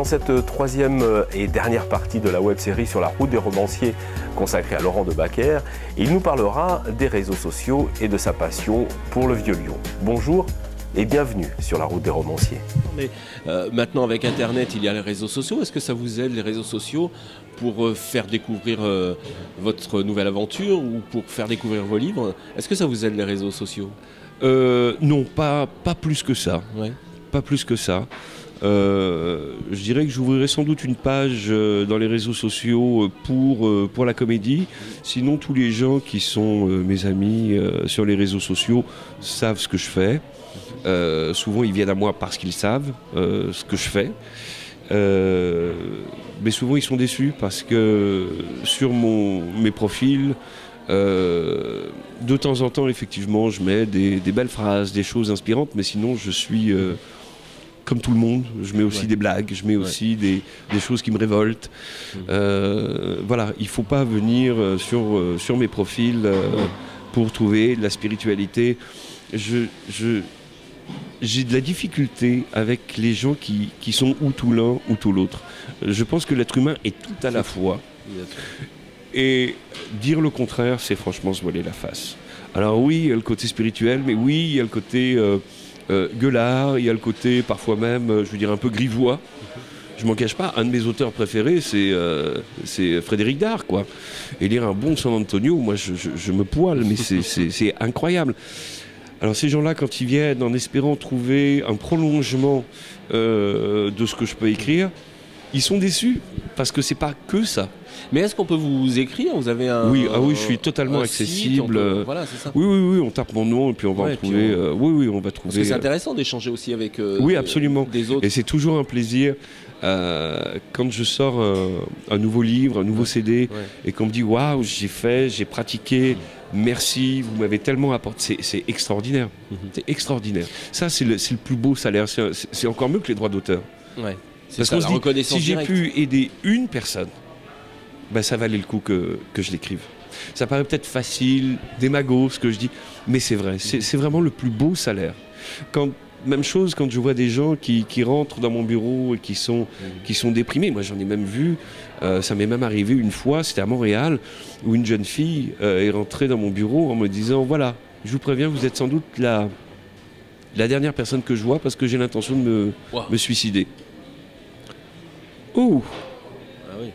cette troisième et dernière partie de la web-série sur la route des romanciers consacrée à Laurent Debacker. Il nous parlera des réseaux sociaux et de sa passion pour le vieux lion. Bonjour et bienvenue sur la route des romanciers. Mais maintenant avec Internet, il y a les réseaux sociaux. Est-ce que ça vous aide les réseaux sociaux pour faire découvrir votre nouvelle aventure ou pour faire découvrir vos livres? Est-ce que ça vous aide les réseaux sociaux? Non, pas plus que ça. Ouais. Pas plus que ça. Je dirais que j'ouvrirai sans doute une page dans les réseaux sociaux pour la comédie. Sinon, tous les gens qui sont mes amis sur les réseaux sociaux savent ce que je fais. Souvent, ils viennent à moi parce qu'ils savent ce que je fais. Mais souvent, ils sont déçus parce que sur mes profils, de temps en temps, effectivement, je mets des belles phrases, des choses inspirantes, mais sinon, je suis comme tout le monde. Je mets aussi des blagues, je mets aussi des choses qui me révoltent. Voilà, il ne faut pas venir sur mes profils pour trouver de la spiritualité. J'ai de la difficulté avec les gens qui sont ou tout l'un ou tout l'autre. Je pense que l'être humain est tout à la fois. Et dire le contraire, c'est franchement se voiler la face. Alors oui, il y a le côté spirituel, mais oui, il y a le côté gueulard, il y a le côté parfois même, je veux dire, un peu grivois. Je m'en cache pas, un de mes auteurs préférés, c'est Frédéric Dard, quoi. Et lire un bon San Antonio, moi je me poile, mais c'est incroyable. Alors ces gens-là, quand ils viennent en espérant trouver un prolongement de ce que je peux écrire, ils sont déçus, parce que c'est pas que ça. Mais est-ce qu'on peut vous écrire? Vous avez un... Oui, je suis totalement accessible. Voilà, c'est ça. Oui, on tape mon nom et puis on va en trouver. Oui, on va trouver. Parce que c'est intéressant d'échanger aussi avec oui, absolument. Des autres. Et c'est toujours un plaisir quand je sors un nouveau livre, un nouveau CD, et qu'on me dit waouh, j'ai pratiqué. Merci, vous m'avez tellement apporté. C'est extraordinaire. C'est extraordinaire. Ça, c'est le plus beau salaire. C'est encore mieux que les droits d'auteur. Ouais. Parce qu'on se dit, si j'ai pu aider une personne, ben ça valait le coup que je l'écrive. Ça paraît peut-être facile, démago ce que je dis, mais c'est vrai. C'est vraiment le plus beau salaire. Même chose quand je vois des gens qui rentrent dans mon bureau et qui sont déprimés. Moi, j'en ai même vu, ça m'est même arrivé une fois, c'était à Montréal, où une jeune fille est rentrée dans mon bureau en me disant, voilà, je vous préviens, vous êtes sans doute la dernière personne que je vois parce que j'ai l'intention de me suicider. Ouh. Ah oui.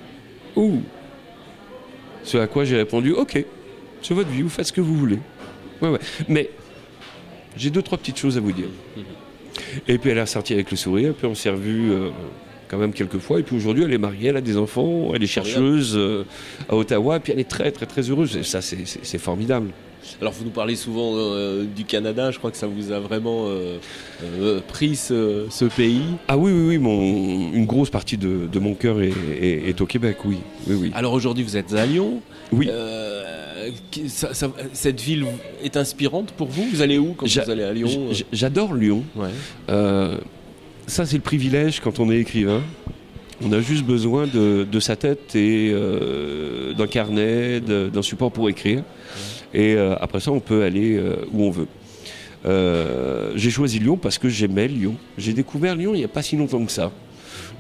Ouh. Ce à quoi j'ai répondu, ok, c'est votre vie, vous faites ce que vous voulez. Ouais. Mais j'ai 2-3 petites choses à vous dire. Et puis elle est ressortie avec le sourire, puis on s'est revus quand même quelques fois. Et puis aujourd'hui, elle est mariée, elle a des enfants, elle est chercheuse à Ottawa, et puis elle est très très très heureuse. Et ça, c'est formidable. Alors vous nous parlez souvent du Canada, je crois que ça vous a vraiment pris ce pays. Ah oui, une grosse partie de mon cœur est au Québec, oui. Alors aujourd'hui vous êtes à Lyon. Oui. Cette ville est inspirante pour vous? Vous allez où quand vous allez à Lyon? J'adore Lyon. Ouais. Ça c'est le privilège quand on est écrivain. On a juste besoin de sa tête et d'un carnet, d'un support pour écrire. Et après ça, on peut aller où on veut. J'ai choisi Lyon parce que j'aimais Lyon. J'ai découvert Lyon il n'y a pas si longtemps que ça.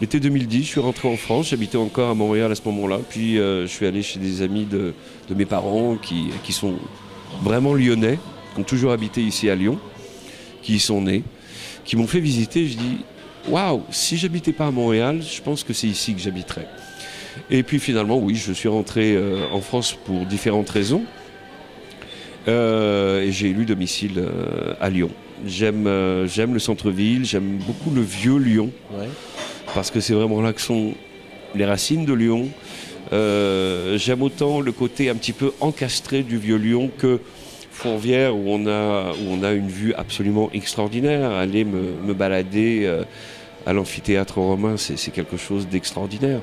L'été 2010, je suis rentré en France, j'habitais encore à Montréal à ce moment-là. Puis je suis allé chez des amis de mes parents qui sont vraiment lyonnais, qui ont toujours habité ici à Lyon, qui y sont nés, qui m'ont fait visiter. Je dis, waouh, si j'habitais pas à Montréal, je pense que c'est ici que j'habiterais. Et puis finalement, oui, je suis rentré en France pour différentes raisons. Et j'ai élu domicile à Lyon. J'aime le centre-ville, j'aime beaucoup le vieux Lyon, parce que c'est vraiment là que sont les racines de Lyon. J'aime autant le côté un petit peu encastré du vieux Lyon que Fourvière, où on a une vue absolument extraordinaire. Aller me balader à l'amphithéâtre romain, c'est quelque chose d'extraordinaire.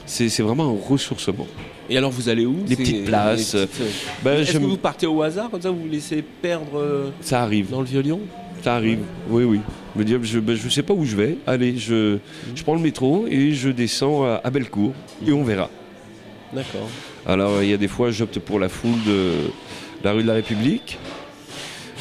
C'est vraiment un ressourcement. Et alors vous allez où? Les petites places. Est-ce que vous partez au hasard, comme ça vous vous laissez perdre ça arrive. Dans le vieux Lyon? Ça arrive, oui. Me dire, je sais pas où je vais. Allez, je prends le métro et je descends à Bellecour et on verra. D'accord. Alors il y a des fois, j'opte pour la foule de la rue de la République.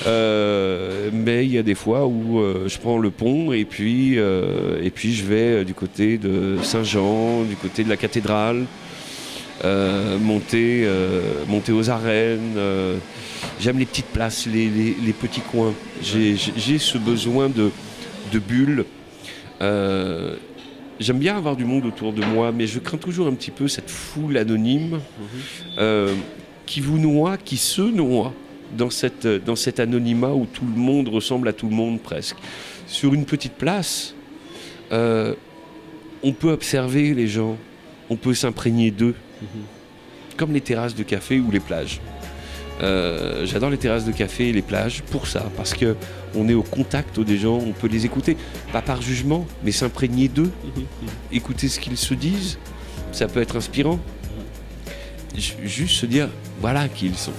Mais il y a des fois où je prends le pont et puis je vais du côté de Saint-Jean, du côté de la cathédrale, monter aux arènes. J'aime les petites places, les petits coins. J'ai ce besoin de bulle. J'aime bien avoir du monde autour de moi, mais je crains toujours un petit peu cette foule anonyme qui vous noie, qui se noie dans cet anonymat où tout le monde ressemble à tout le monde presque. Sur une petite place, on peut observer les gens, on peut s'imprégner d'eux, comme les terrasses de café ou les plages. J'adore les terrasses de café et les plages pour ça, parce qu'on est au contact des gens, on peut les écouter, pas par jugement, mais s'imprégner d'eux, écouter ce qu'ils se disent, ça peut être inspirant. Juste se dire, voilà qui ils sont.